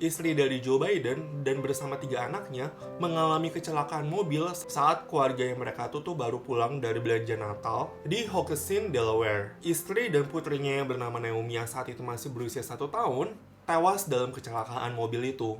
istri dari Joe Biden, dan bersama 3 anaknya mengalami kecelakaan mobil saat keluarga mereka tuh baru pulang dari belanja Natal di Hockessin, Delaware. Istri dan putrinya yang bernama Naomi yang saat itu masih berusia 1 tahun tewas dalam kecelakaan mobil itu.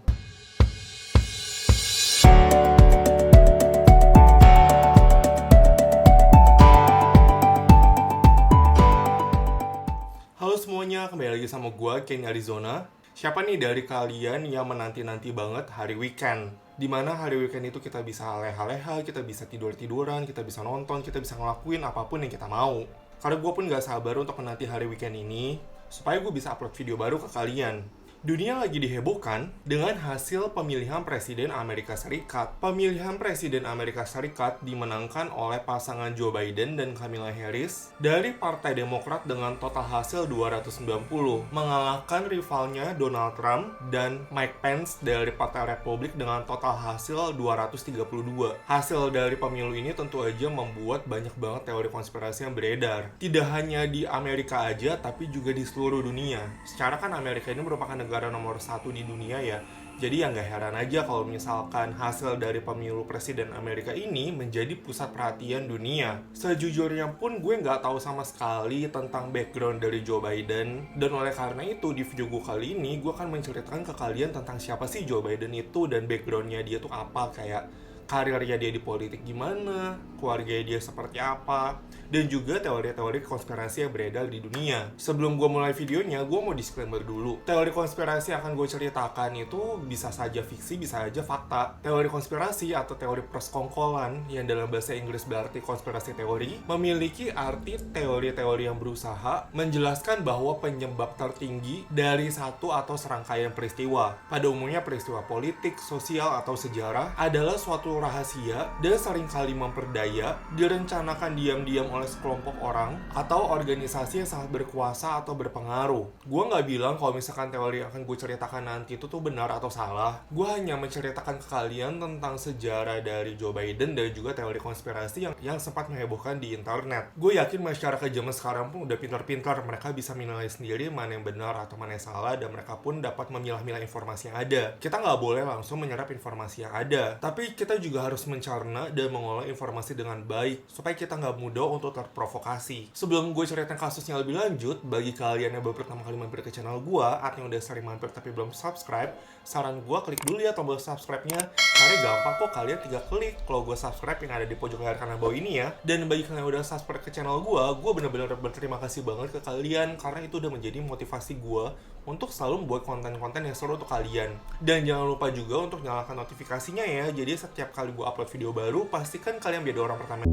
Halo semuanya, kembali lagi sama gue, Ken Arizona. Siapa nih dari kalian yang menanti-nanti banget hari weekend? Dimana hari weekend itu kita bisa leha-leha, kita bisa tidur-tiduran, kita bisa nonton, kita bisa ngelakuin apapun yang kita mau. Karena gue pun gak sabar untuk menanti hari weekend ini, supaya gue bisa upload video baru ke kalian. Dunia lagi dihebohkan dengan hasil pemilihan Presiden Amerika Serikat. Pemilihan Presiden Amerika Serikat dimenangkan oleh pasangan Joe Biden dan Kamala Harris dari Partai Demokrat dengan total hasil 290, mengalahkan rivalnya Donald Trump dan Mike Pence dari Partai Republik dengan total hasil 232. Hasil dari pemilu ini tentu aja membuat banyak banget teori konspirasi yang beredar. Tidak hanya di Amerika aja, tapi juga di seluruh dunia. Secara kan Amerika ini merupakan negara nomor 1 di dunia ya. Jadi ya nggak heran aja kalau misalkan hasil dari pemilu presiden Amerika ini menjadi pusat perhatian dunia. Sejujurnya pun gue nggak tahu sama sekali tentang background dari Joe Biden. Dan oleh karena itu di video gue kali ini gue akan menceritakan ke kalian tentang siapa sih Joe Biden itu dan backgroundnya dia tuh apa, kayak karirnya dia di politik gimana, keluarganya dia seperti apa, dan juga teori-teori konspirasi yang beredar di dunia. Sebelum gue mulai videonya, gue mau disclaimer dulu. Teori konspirasi yang akan gue ceritakan itu bisa saja fiksi, bisa saja fakta. Teori konspirasi atau teori persekongkolan, yang dalam bahasa Inggris berarti konspirasi teori, memiliki arti teori-teori yang berusaha menjelaskan bahwa penyebab tertinggi dari satu atau serangkaian peristiwa, pada umumnya peristiwa politik, sosial, atau sejarah, adalah suatu rahasia dan seringkali memperdaya, direncanakan diam-diam oleh sekelompok orang atau organisasi yang sangat berkuasa atau berpengaruh. Gue nggak bilang kalau misalkan teori yang akan gue ceritakan nanti itu tuh benar atau salah. Gue hanya menceritakan ke kalian tentang sejarah dari Joe Biden dan juga teori konspirasi yang sempat menghebohkan di internet. Gue yakin masyarakat zaman sekarang pun udah pintar-pintar, mereka bisa menilai sendiri mana yang benar atau mana yang salah, dan mereka pun dapat memilah-milah informasi yang ada. Kita nggak boleh langsung menyerap informasi yang ada, tapi kita juga harus mencerna dan mengolah informasi dengan baik supaya kita nggak mudah untuk terprovokasi. Sebelum gue ceritain kasusnya lebih lanjut, bagi kalian yang baru pertama kali mampir ke channel gue atau yang udah sering mampir tapi belum subscribe, saran gue klik dulu ya tombol subscribe-nya, karena gampang kok, kalian tinggal klik kalau gue subscribe yang ada di pojok layar kanan bawah ini ya. Dan bagi kalian yang udah subscribe ke channel gue benar-benar berterima kasih banget ke kalian karena itu udah menjadi motivasi gue untuk selalu membuat konten-konten yang seru untuk kalian. Dan jangan lupa juga untuk nyalakan notifikasinya ya, jadi setiap kali gue upload video baru, pastikan kalian menjadi orang pertama.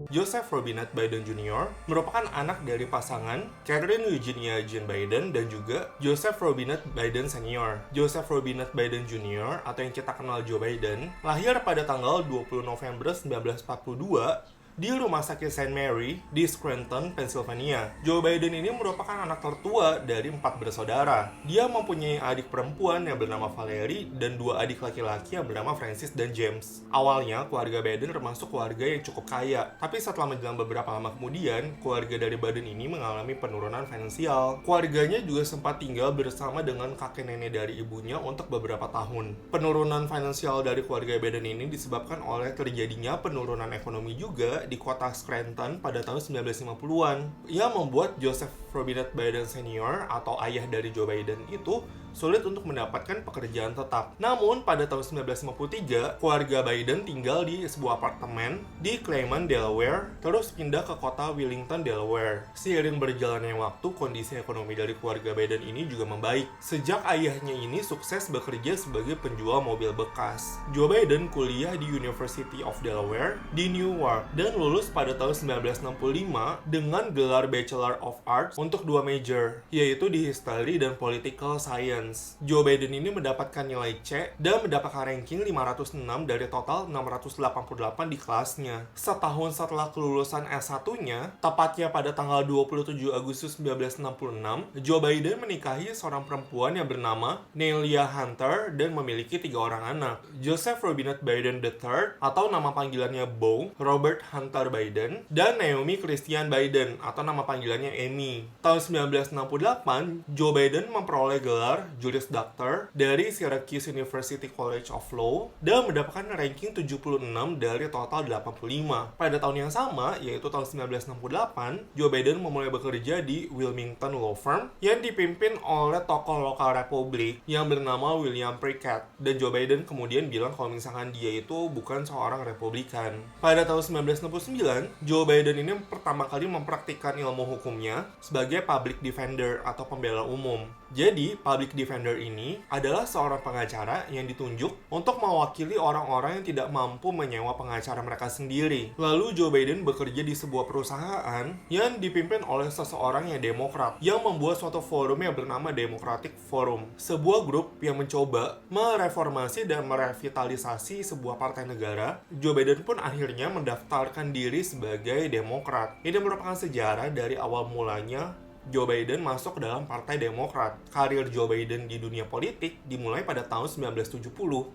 Joseph Robinette Biden Jr. merupakan anak dari pasangan Catherine Eugenia Jane Biden dan juga Joseph Robinette Biden Sr. Joseph Robinette Biden Jr. atau yang kita kenal Joe Biden lahir pada tanggal 20 November 1942 di Rumah Sakit St. Mary di Scranton, Pennsylvania. Joe Biden ini merupakan anak tertua dari 4 bersaudara. Dia mempunyai adik perempuan yang bernama Valerie dan 2 adik laki-laki yang bernama Francis dan James. Awalnya, keluarga Biden termasuk keluarga yang cukup kaya. Tapi setelah menjelang beberapa lama kemudian, keluarga dari Biden ini mengalami penurunan finansial. Keluarganya juga sempat tinggal bersama dengan kakek nenek dari ibunya untuk beberapa tahun. Penurunan finansial dari keluarga Biden ini disebabkan oleh terjadinya penurunan ekonomi juga di kota Scranton pada tahun 1950-an yang membuat Joseph Robinette Biden Sr. atau ayah dari Joe Biden itu sulit untuk mendapatkan pekerjaan tetap. Namun, pada tahun 1953, keluarga Biden tinggal di sebuah apartemen di Claymont, Delaware, terus pindah ke kota Wellington, Delaware. Seiring berjalannya waktu, kondisi ekonomi dari keluarga Biden ini juga membaik. Sejak ayahnya ini sukses bekerja sebagai penjual mobil bekas. Joe Biden kuliah di University of Delaware di Newark dan lulus pada tahun 1965 dengan gelar Bachelor of Arts untuk 2 major, yaitu di History dan Political Science. Science. Joe Biden ini mendapatkan nilai C dan mendapatkan ranking 506 dari total 688 di kelasnya. Setahun setelah kelulusan S1-nya, tepatnya pada tanggal 27 Agustus 1966, Joe Biden menikahi seorang perempuan yang bernama Nelia Hunter dan memiliki 3 orang anak. Joseph Robinette Biden III atau nama panggilannya Beau, Robert Hunter Biden, dan Naomi Christian Biden atau nama panggilannya Amy. Tahun 1968, Joe Biden memperoleh gelar Juris Doctor dari Syracuse University College of Law dan mendapatkan ranking 76 dari total 85. Pada tahun yang sama, yaitu tahun 1968, Joe Biden memulai bekerja di Wilmington Law Firm yang dipimpin oleh tokoh lokal Republik yang bernama William Prickett. Dan Joe Biden kemudian bilang kalau misalkan dia itu bukan seorang Republikan. Pada tahun 1969, Joe Biden ini pertama kali mempraktikkan ilmu hukumnya sebagai public defender atau pembela umum. Jadi, public defender ini adalah seorang pengacara yang ditunjuk untuk mewakili orang-orang yang tidak mampu menyewa pengacara mereka sendiri. Lalu Joe Biden bekerja di sebuah perusahaan yang dipimpin oleh seseorang yang Demokrat yang membuat suatu forum yang bernama Democratic Forum, sebuah grup yang mencoba mereformasi dan merevitalisasi sebuah partai negara. Joe Biden pun akhirnya mendaftarkan diri sebagai Demokrat. Ini merupakan sejarah dari awal mulanya Joe Biden masuk ke dalam Partai Demokrat. Karir Joe Biden di dunia politik dimulai pada tahun 1970,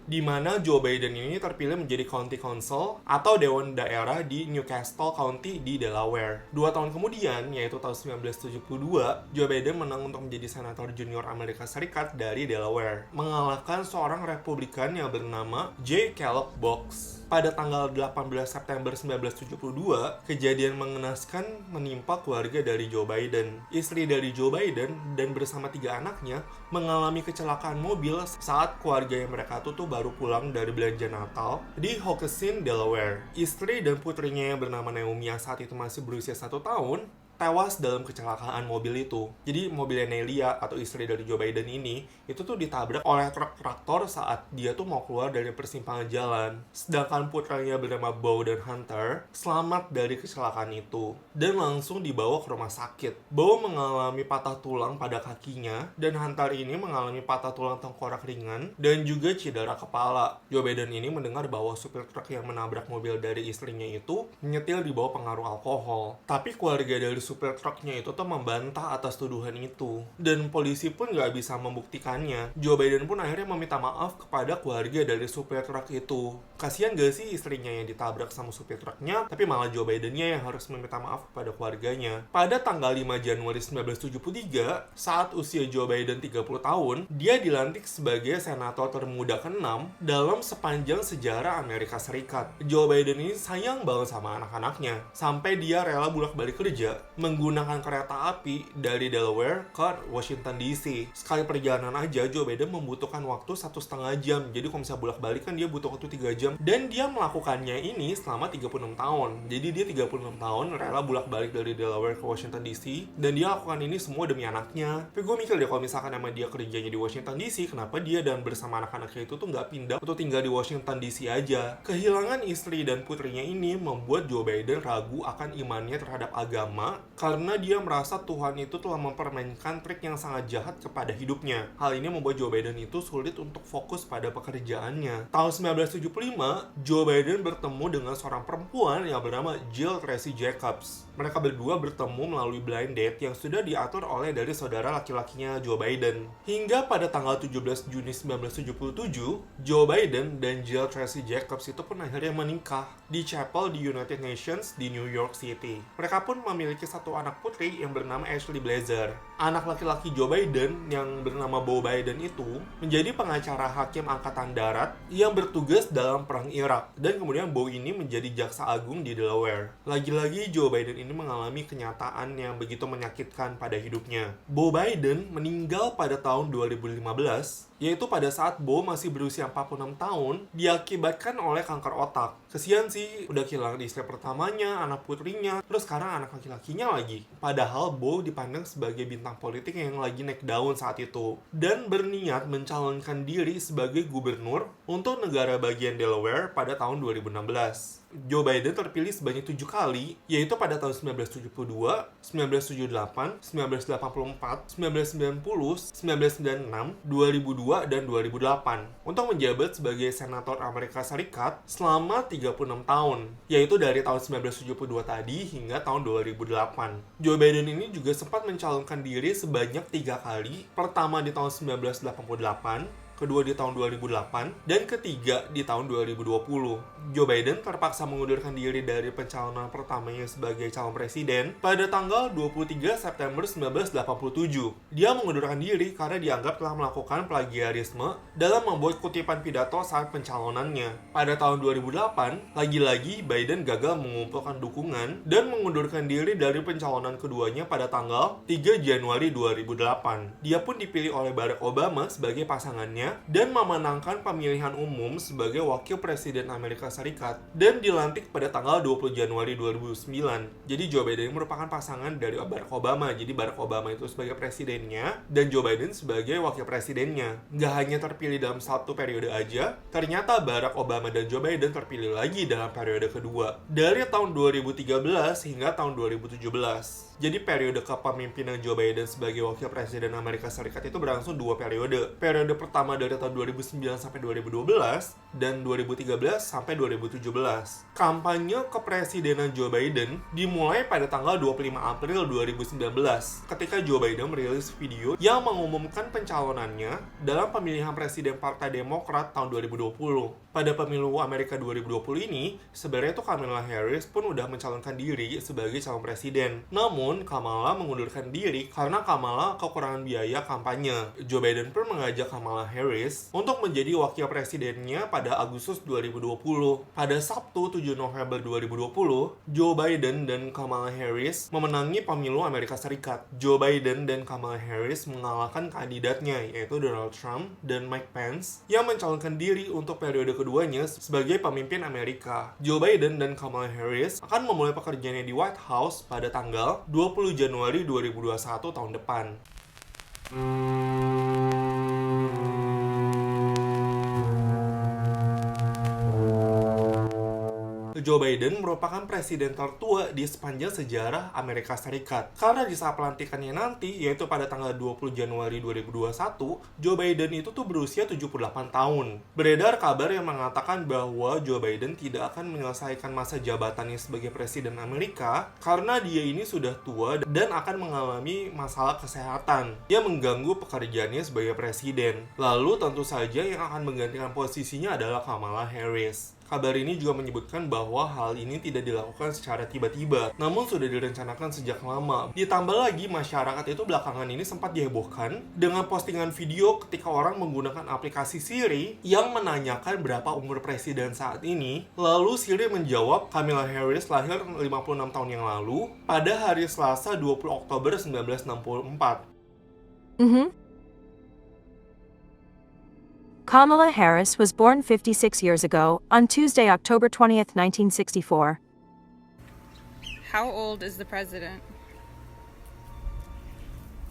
di mana Joe Biden ini terpilih menjadi County Council atau Dewan Daerah di Newcastle County di Delaware. 2 tahun kemudian, yaitu tahun 1972, Joe Biden menang untuk menjadi Senator Junior Amerika Serikat dari Delaware, mengalahkan seorang Republikan yang bernama J. Caleb Box. Pada tanggal 18 September 1972, kejadian mengenaskan menimpa keluarga dari Joe Biden. Istri dari Joe Biden dan bersama 3 anaknya mengalami kecelakaan mobil saat keluarga yang mereka tuh baru pulang dari belanja Natal di Hockessin, Delaware. Istri dan putrinya yang bernama Naomi yang saat itu masih berusia 1 tahun, tewas dalam kecelakaan mobil itu. Jadi mobilnya Nelia atau istri dari Joe Biden ini itu tuh ditabrak oleh truk traktor saat dia tuh mau keluar dari persimpangan jalan. Sedangkan putranya bernama Beau dan Hunter selamat dari kecelakaan itu dan langsung dibawa ke rumah sakit. Beau mengalami patah tulang pada kakinya dan Hunter ini mengalami patah tulang tengkorak ringan dan juga cedera kepala. Joe Biden ini mendengar bahwa supir truk yang menabrak mobil dari istrinya itu menyetir di bawah pengaruh alkohol. Tapi keluarga dari supir truknya itu tuh membantah atas tuduhan itu dan polisi pun nggak bisa membuktikannya. Joe Biden pun akhirnya meminta maaf kepada keluarga dari supir truk itu. Kasian gak sih istrinya yang ditabrak sama supir truknya, tapi malah Joe Bidennya yang harus meminta maaf kepada keluarganya. Pada tanggal 5 Januari 1973, saat usia Joe Biden 30 tahun, dia dilantik sebagai senator termuda ke-6 dalam sepanjang sejarah Amerika Serikat. Joe Biden ini sayang banget sama anak-anaknya sampai dia rela bolak-balik kerja menggunakan kereta api dari Delaware ke Washington DC. Sekali perjalanan aja Joe Biden membutuhkan waktu 1,5 jam. Jadi kalau misalnya bolak-balik kan dia butuh waktu 3 jam. Dan dia melakukannya ini selama 36 tahun. Jadi dia 36 tahun rela bolak-balik dari Delaware ke Washington DC. Dan dia lakukan ini semua demi anaknya. Tapi gue mikir deh kalau misalkan emang dia kerjanya di Washington DC, kenapa dia dan bersama anak-anaknya itu tuh nggak pindah untuk tinggal di Washington DC aja. Kehilangan istri dan putrinya ini membuat Joe Biden ragu akan imannya terhadap agama karena dia merasa Tuhan itu telah mempermainkan trik yang sangat jahat kepada hidupnya. Hal ini membuat Joe Biden itu sulit untuk fokus pada pekerjaannya. Tahun 1975, Joe Biden bertemu dengan seorang perempuan yang bernama Jill Tracy Jacobs. Mereka berdua bertemu melalui blind date yang sudah diatur oleh dari saudara laki-lakinya Joe Biden. Hingga pada tanggal 17 Juni 1977, Joe Biden dan Jill Tracy Jacobs itu pun akhirnya menikah di chapel di United Nations di New York City. Mereka pun memiliki satu anak putri yang bernama Ashley Blazer. Anak laki-laki Joe Biden yang bernama Beau Biden itu menjadi pengacara hakim angkatan darat yang bertugas dalam perang Irak, dan kemudian Beau ini menjadi jaksa agung di Delaware. Lagi-lagi Joe Biden ini mengalami kenyataan yang begitu menyakitkan pada hidupnya. Beau Biden meninggal pada tahun 2015, yaitu pada saat Beau masih berusia 46 tahun, diakibatkan oleh kanker otak. Kesian sih, udah kehilangan istri pertamanya, anak putrinya, terus sekarang anak laki-lakinya lagi. Padahal Beau dipandang sebagai bintang politik yang lagi naik daun saat itu, dan berniat mencalonkan diri sebagai gubernur untuk negara bagian Delaware pada tahun 2016. Joe Biden terpilih sebanyak 7 kali, yaitu pada tahun 1972, 1978, 1984, 1990, 1996, 2002, dan 2008 untuk menjabat sebagai senator Amerika Serikat selama 36 tahun, yaitu dari tahun 1972 tadi hingga tahun 2008. Joe Biden ini juga sempat mencalonkan diri sebanyak 3 kali, pertama di tahun 1988, kedua di tahun 2008, dan ketiga di tahun 2020. Joe Biden terpaksa mengundurkan diri dari pencalonan pertamanya sebagai calon presiden pada tanggal 23 September 1987. Dia mengundurkan diri karena dianggap telah melakukan plagiarisme dalam membuat kutipan pidato saat pencalonannya. Pada tahun 2008, lagi-lagi Biden gagal mengumpulkan dukungan dan mengundurkan diri dari pencalonan keduanya pada tanggal 3 Januari 2008. Dia pun dipilih oleh Barack Obama sebagai pasangannya dan memenangkan pemilihan umum sebagai wakil presiden Amerika Serikat dan dilantik pada tanggal 20 Januari 2009. Jadi Joe Biden merupakan pasangan dari Barack Obama. Jadi Barack Obama itu sebagai presidennya dan Joe Biden sebagai wakil presidennya. Nggak hanya terpilih dalam satu periode aja, ternyata Barack Obama dan Joe Biden terpilih lagi dalam periode kedua dari tahun 2013 hingga tahun 2017. Jadi periode kepemimpinan Joe Biden sebagai wakil presiden Amerika Serikat itu berlangsung 2 periode. Periode pertama dari tahun 2009 sampai 2012 dan 2013 sampai 2017. Kampanye kepresidenan Joe Biden dimulai pada tanggal 25 April 2019 ketika Joe Biden merilis video yang mengumumkan pencalonannya dalam pemilihan presiden Partai Demokrat tahun 2020. Pada pemilu Amerika 2020 ini, sebenarnya itu Kamala Harris pun udah mencalonkan diri sebagai calon presiden. Namun, Kamala mengundurkan diri karena Kamala kekurangan biaya kampanye. Joe Biden pun mengajak Kamala Harris untuk menjadi wakil presidennya pada Agustus 2020. Pada Sabtu 7 November 2020, Joe Biden dan Kamala Harris memenangi pemilu Amerika Serikat. Joe Biden dan Kamala Harris mengalahkan kandidatnya, yaitu Donald Trump dan Mike Pence, yang mencalonkan diri untuk periode keduanya sebagai pemimpin Amerika. Joe Biden dan Kamala Harris akan memulai pekerjaannya di White House pada tanggal 20 Januari 2021 tahun depan. Joe Biden merupakan presiden tertua di sepanjang sejarah Amerika Serikat. Karena di saat pelantikannya nanti, yaitu pada tanggal 20 Januari 2021, Joe Biden itu tuh berusia 78 tahun. Beredar kabar yang mengatakan bahwa Joe Biden tidak akan menyelesaikan masa jabatannya sebagai presiden Amerika karena dia ini sudah tua dan akan mengalami masalah kesehatan yang mengganggu pekerjaannya sebagai presiden. Lalu tentu saja yang akan menggantikan posisinya adalah Kamala Harris. Kabar ini juga menyebutkan bahwa hal ini tidak dilakukan secara tiba-tiba, namun sudah direncanakan sejak lama. Ditambah lagi, masyarakat itu belakangan ini sempat dihebohkan dengan postingan video ketika orang menggunakan aplikasi Siri yang menanyakan berapa umur presiden saat ini. Lalu Siri menjawab, Kamala Harris lahir 56 tahun yang lalu pada hari Selasa 20 Oktober 1964. Kamala Harris was born 56 years ago, on Tuesday, October 20th, 1964. How old is the president?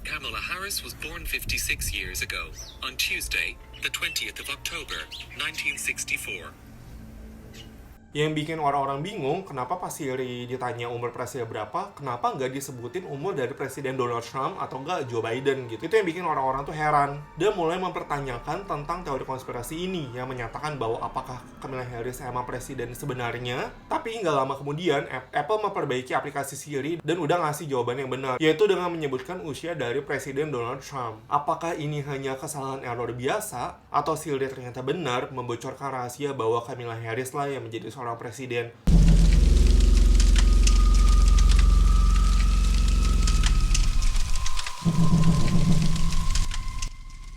Kamala Harris was born 56 years ago, on Tuesday, the 20th of October, 1964. Yang bikin orang-orang bingung, kenapa pas Siri ditanya umur presiden berapa, kenapa nggak disebutin umur dari presiden Donald Trump atau nggak Joe Biden gitu. Itu yang bikin orang-orang tuh heran. Dan mulai mempertanyakan tentang teori konspirasi ini yang menyatakan bahwa apakah Kamala Harris emang presiden sebenarnya. Tapi nggak lama kemudian, Apple memperbaiki aplikasi Siri dan udah ngasih jawaban yang benar, yaitu dengan menyebutkan usia dari presiden Donald Trump. Apakah ini hanya kesalahan error biasa, atau Siri ternyata benar membocorkan rahasia bahwa Kamala Harris lah yang menjadi seorang presiden?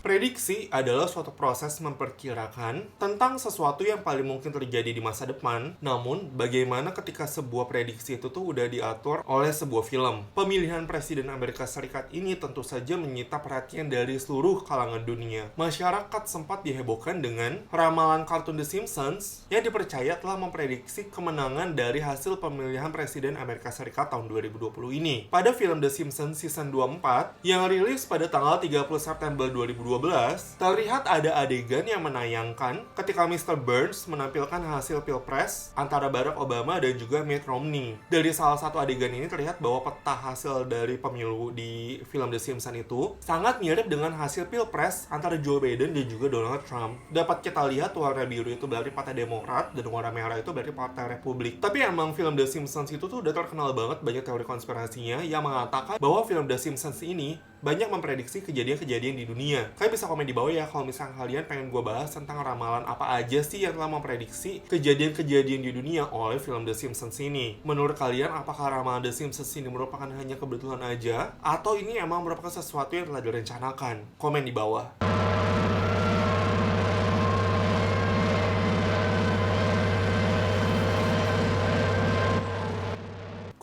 Prediksi adalah suatu proses memperkirakan tentang sesuatu yang paling mungkin terjadi di masa depan. Namun, bagaimana ketika sebuah prediksi itu tuh udah diatur oleh sebuah film? Pemilihan presiden Amerika Serikat ini tentu saja menyita perhatian dari seluruh kalangan dunia. Masyarakat sempat dihebohkan dengan ramalan kartun The Simpsons yang dipercaya telah memprediksi kemenangan dari hasil pemilihan presiden Amerika Serikat tahun 2020 ini. Pada film The Simpsons season 24 yang rilis pada tanggal 30 September 2012, 2012, terlihat ada adegan yang menayangkan ketika Mr. Burns menampilkan hasil pilpres antara Barack Obama dan juga Mitt Romney. Dari salah satu adegan ini terlihat bahwa peta hasil dari pemilu di film The Simpsons itu sangat mirip dengan hasil pilpres antara Joe Biden dan juga Donald Trump. Dapat kita lihat warna biru itu berarti Partai Demokrat dan warna merah itu berarti Partai Republik. Tapi emang film The Simpsons itu tuh udah terkenal banget banyak teori konspirasinya yang mengatakan bahwa film The Simpsons ini banyak memprediksi kejadian-kejadian di dunia. Kalian bisa komen di bawah ya kalau misalnya kalian pengen gue bahas tentang ramalan apa aja sih yang telah memprediksi kejadian-kejadian di dunia oleh film The Simpsons ini. Menurut kalian, apakah ramalan The Simpsons ini merupakan hanya kebetulan aja? Atau ini emang merupakan sesuatu yang telah direncanakan? Komen di bawah.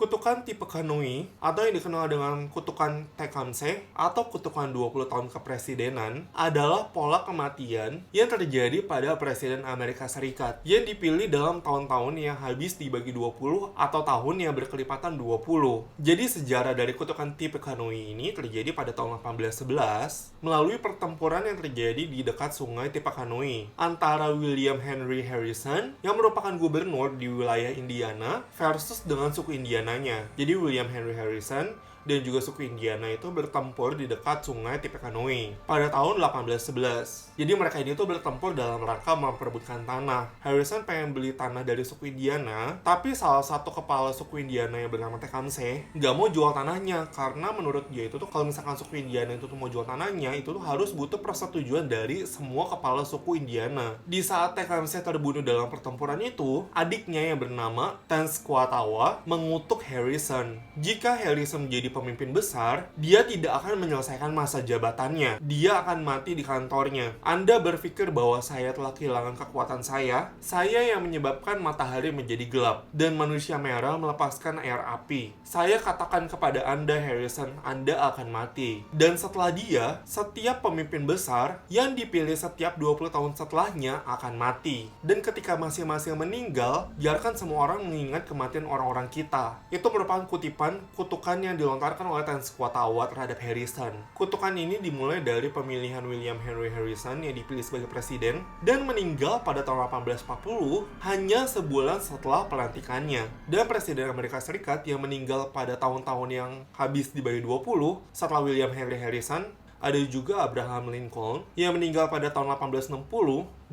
Kutukan tipe Kanui, atau yang dikenal dengan kutukan Tecumseh atau kutukan 20 tahun kepresidenan, adalah pola kematian yang terjadi pada Presiden Amerika Serikat yang dipilih dalam tahun-tahun yang habis dibagi 20 atau tahun yang berkelipatan 20. Jadi sejarah dari kutukan tipe Kanui ini terjadi pada tahun 1811 melalui pertempuran yang terjadi di dekat sungai Tippecanoe antara William Henry Harrison yang merupakan gubernur di wilayah Indiana versus dengan suku Indiana. Jadi William Henry Harrison dan juga suku Indiana itu bertempur di dekat sungai Tippecanoe pada tahun 1811. Jadi mereka ini tuh bertempur dalam rangka memperebutkan tanah. Harrison pengen beli tanah dari suku Indiana, tapi salah satu kepala suku Indiana yang bernama Tecumseh nggak mau jual tanahnya karena menurut dia itu tuh kalau misalkan suku Indiana itu tuh mau jual tanahnya itu tuh harus butuh persetujuan dari semua kepala suku Indiana. Di saat Tecumseh terbunuh dalam pertempuran itu, adiknya yang bernama Tenskwatawa mengutuk Harrison. Jika Harrison menjadi pemimpin besar, dia tidak akan menyelesaikan masa jabatannya. Dia akan mati di kantornya. Anda berpikir bahwa saya telah kehilangan kekuatan saya yang menyebabkan matahari menjadi gelap, dan manusia merah melepaskan air api. Saya katakan kepada Anda, Harrison, Anda akan mati. Dan setelah dia, setiap pemimpin besar yang dipilih setiap 20 tahun setelahnya akan mati. Dan ketika masing-masing meninggal, biarkan semua orang mengingat kematian orang-orang kita. Itu merupakan kutipan kutukan yang dilontarkan oleh Tenskwatawa terhadap Harrison. Kutukan ini dimulai dari pemilihan William Henry Harrison yang dipilih sebagai presiden dan meninggal pada tahun 1840 hanya sebulan setelah pelantikannya. Dan Presiden Amerika Serikat yang meninggal pada tahun-tahun yang habis dibagi 20 setelah William Henry Harrison, ada juga Abraham Lincoln yang meninggal pada tahun 1860,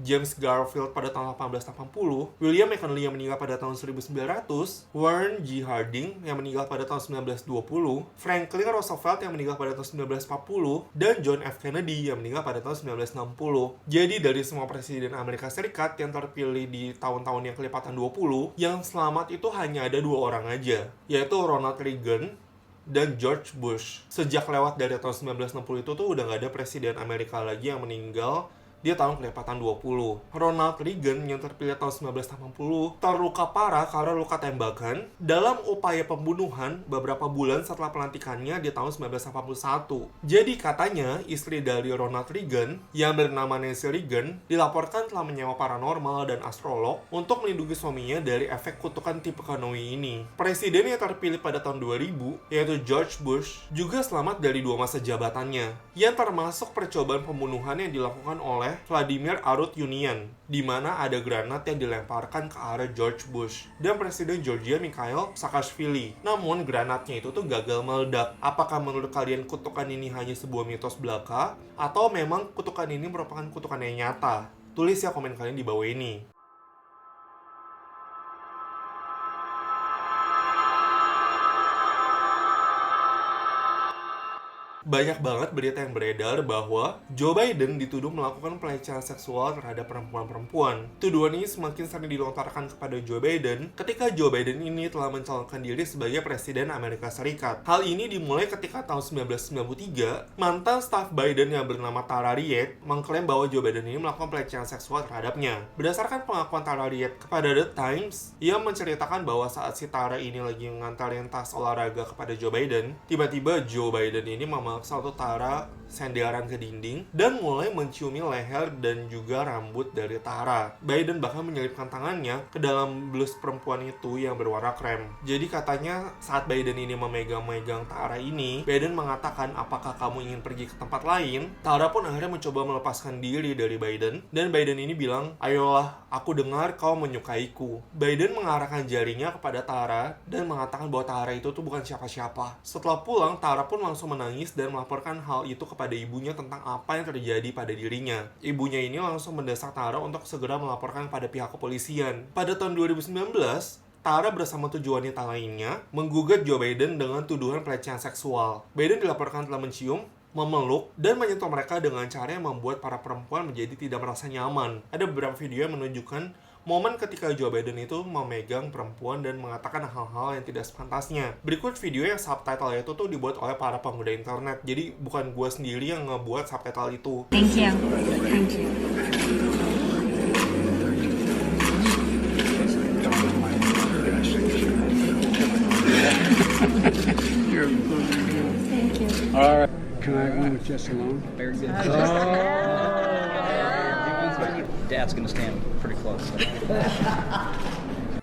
James Garfield pada tahun 1880, William McKinley yang meninggal pada tahun 1900, Warren G. Harding yang meninggal pada tahun 1920, Franklin Roosevelt yang meninggal pada tahun 1940, dan John F. Kennedy yang meninggal pada tahun 1960. Jadi dari semua presiden Amerika Serikat yang terpilih di tahun-tahun yang kelipatan 20, yang selamat itu hanya ada 2 orang aja, yaitu Ronald Reagan dan George Bush. Sejak lewat dari tahun 1960 itu tuh udah nggak ada presiden Amerika lagi yang meninggal di tahun kelipatan 20. Ronald Reagan yang terpilih tahun 1980 terluka parah karena luka tembakan dalam upaya pembunuhan beberapa bulan setelah pelantikannya di tahun 1981. Jadi katanya istri dari Ronald Reagan yang bernama Nancy Reagan dilaporkan telah menyewa paranormal dan astrolog untuk melindungi suaminya dari efek kutukan Tippecanoe ini. Presiden yang terpilih pada tahun 2000 yaitu George Bush juga selamat dari 2 masa jabatannya yang termasuk percobaan pembunuhan yang dilakukan oleh Vladimir Arut-Unian, di mana ada granat yang dilemparkan ke arah George Bush dan Presiden Georgia Mikhail Saakashvili. Namun granatnya itu tuh gagal meledak. Apakah menurut kalian kutukan ini hanya sebuah mitos belaka atau memang kutukan ini merupakan kutukan yang nyata? Tulis ya komen kalian di bawah ini. Banyak banget berita yang beredar bahwa Joe Biden dituduh melakukan pelecehan seksual terhadap perempuan-perempuan. Tuduhan ini semakin sering dilontarkan kepada Joe Biden ketika Joe Biden ini telah mencalonkan diri sebagai Presiden Amerika Serikat. Hal ini dimulai ketika tahun 1993, mantan staf Biden yang bernama Tara Reid mengklaim bahwa Joe Biden ini melakukan pelecehan seksual terhadapnya. Berdasarkan pengakuan Tara Reid kepada The Times, ia menceritakan bahwa saat si Tara ini lagi mengantarin tas olahraga kepada Joe Biden, tiba-tiba Joe Biden ini memaksa untuk Tara senderan ke dinding dan mulai menciumi leher dan juga rambut dari Tara. Biden bahkan menyelipkan tangannya ke dalam blus perempuan itu yang berwarna krem. Jadi katanya saat Biden ini memegang-megang Tara ini, Biden mengatakan, apakah kamu ingin pergi ke tempat lain? Tara pun akhirnya mencoba melepaskan diri dari Biden, dan Biden ini bilang, ayolah, aku dengar kau menyukaiku. Biden mengarahkan jarinya kepada Tara dan mengatakan bahwa Tara itu tuh bukan siapa-siapa. Setelah pulang, Tara pun langsung menangis dan melaporkan hal itu kepada ibunya tentang apa yang terjadi pada dirinya. Ibunya ini langsung mendesak Tara untuk segera melaporkan pada pihak kepolisian. Pada tahun 2019, Tara bersama 7 wanita lainnya menggugat Joe Biden dengan tuduhan pelecehan seksual. Biden dilaporkan telah mencium, memeluk, dan menyentuh mereka dengan cara yang membuat para perempuan menjadi tidak merasa nyaman. Ada beberapa video yang menunjukkan momen ketika Joe Biden itu memegang perempuan dan mengatakan hal-hal yang tidak sepantasnya. Berikut video yang subtitle itu tuh dibuat oleh para pengguna internet. Jadi bukan gue sendiri yang ngebuat subtitle itu. Thank you. Thank you. All right. Can I go with Jess alone? Very good. Dad's gonna stand pretty close.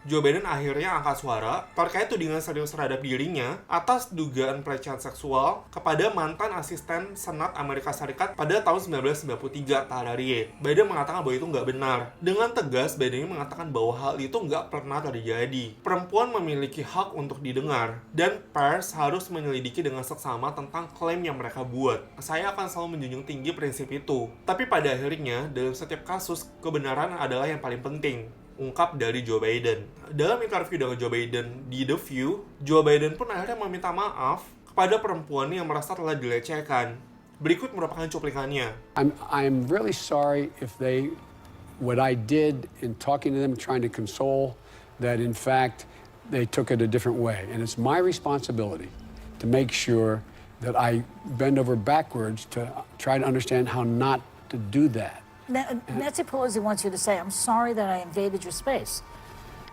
Joe Biden akhirnya angkat suara terkait tudingan serius terhadap dirinya atas dugaan pelecehan seksual kepada mantan asisten Senat Amerika Serikat pada tahun 1993, Tara Reade. Biden mengatakan bahwa itu nggak benar. Dengan tegas, Biden mengatakan bahwa hal itu nggak pernah terjadi. Perempuan memiliki hak untuk didengar, dan pers harus menyelidiki dengan seksama tentang klaim yang mereka buat. Saya akan selalu menjunjung tinggi prinsip itu. Tapi pada akhirnya, dalam setiap kasus, kebenaran adalah yang paling penting. Ungkap dari Joe Biden. Dalam interview dengan Joe Biden di The View, Joe Biden pun akhirnya meminta maaf kepada perempuan yang merasa telah dilecehkan. Berikut merupakan cuplikannya. I'm really sorry if what I did in talking to them, trying to console, that in fact they took it a different way. And it's my responsibility to make sure that I bend over backwards to try to understand how not to do that. Nancy Pelosi wants you to say, I'm sorry that I invaded your space.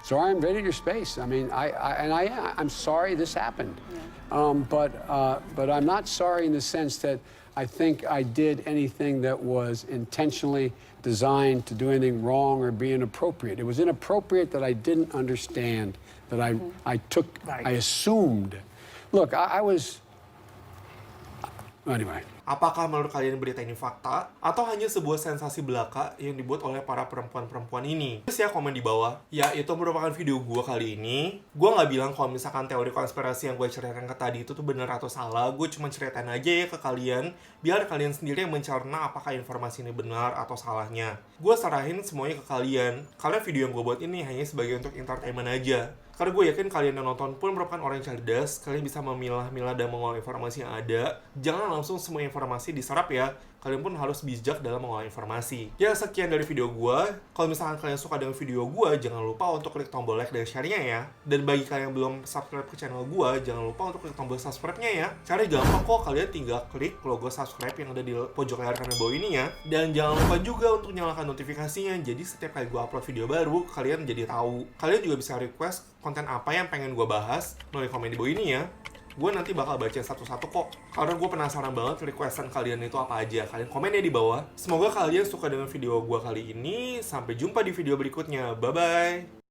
So I invaded your space. I mean, I'm sorry this happened. Yeah. But I'm not sorry in the sense that I think I did anything that was intentionally designed to do anything wrong or be inappropriate. It was inappropriate that I didn't understand, that I assumed. Look, I was, anyway. Apakah menurut kalian berita ini fakta atau hanya sebuah sensasi belaka yang dibuat oleh para perempuan-perempuan ini? Terus ya komen di bawah. Ya, itu merupakan video gue kali ini. Gue nggak bilang kalau misalkan teori konspirasi yang gue ceritakan ke tadi itu tuh benar atau salah. Gue cuma ceritain aja ya ke kalian, biar kalian sendiri yang mencerna apakah informasi ini benar atau salahnya. Gue serahin semuanya ke kalian, karena video yang gue buat ini hanya sebagai untuk entertainment aja. Karena gue yakin kalian yang nonton pun merupakan orang yang cerdas, kalian bisa memilah-milah dan mengolah informasi yang ada. Jangan langsung semua informasi diserap ya, kalian pun harus bijak dalam mengolah informasi. Ya, sekian dari video gue. Kalau misalkan kalian suka dengan video gue, jangan lupa untuk klik tombol like dan share-nya ya. Dan bagi kalian yang belum subscribe ke channel gue, jangan lupa untuk klik tombol subscribe-nya ya. Caranya gampang kok, kalian tinggal klik logo subscribe yang ada di pojok layar kanan bawah ini ya. Dan jangan lupa juga untuk nyalakan notifikasinya, jadi setiap kali gue upload video baru, kalian jadi tahu. Kalian juga bisa request konten apa yang pengen gue bahas melalui komen di bawah ini ya. Gue nanti bakal baca satu-satu kok, karena gue penasaran banget requestan kalian itu apa aja. Kalian komen ya di bawah. Semoga kalian suka dengan video gue kali ini. Sampai jumpa di video berikutnya. Bye-bye.